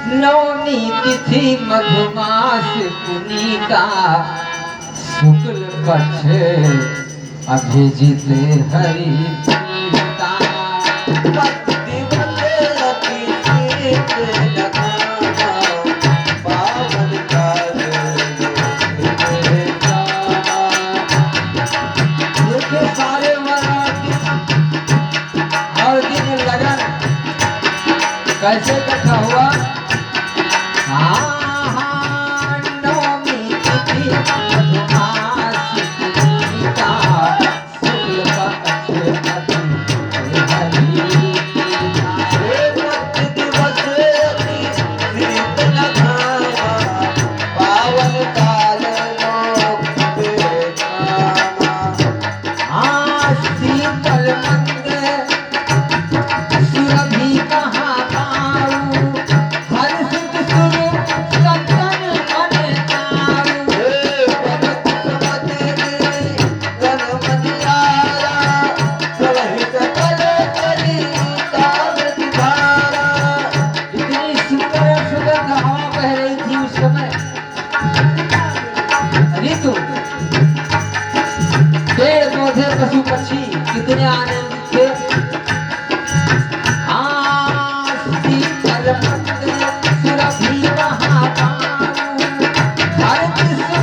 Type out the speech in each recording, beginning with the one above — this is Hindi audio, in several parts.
नवमी तिथि मधुमास पुनीता शुक्ल पक्ष अभिजित हरि प्रीता। सारे और दिन लगन कैसे इकट्ठा हुआ। नवमी तिथि मधुमास पुनीता शुक्ल पक्ष अभिजित हरि पशु पक्षी कितने आनंदित थे। शीतल मंद सुरभि महापाणु हर किस्म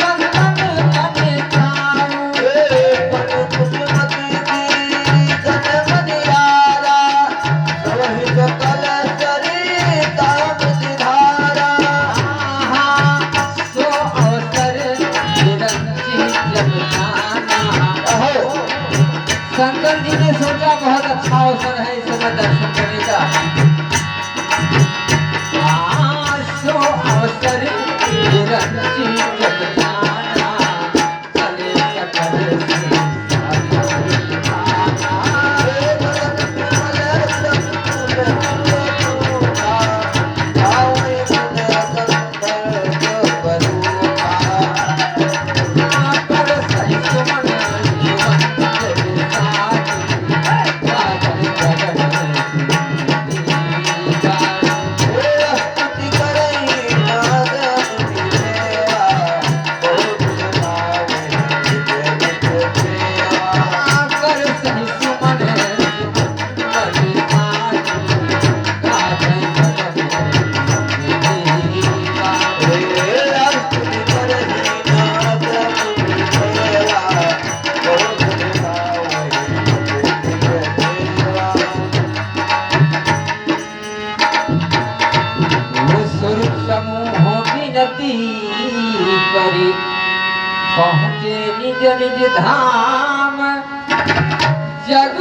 संगम बने चारु। पुष्पमती गण मनियारा रोहित कल सरिता धारा। सो अवसर निरंचित जब शंकर जी ने सोचा बहुत अच्छा अवसर है इस समय दर्शन करने का। सो अवसर पहुँचे निज निज धाम जग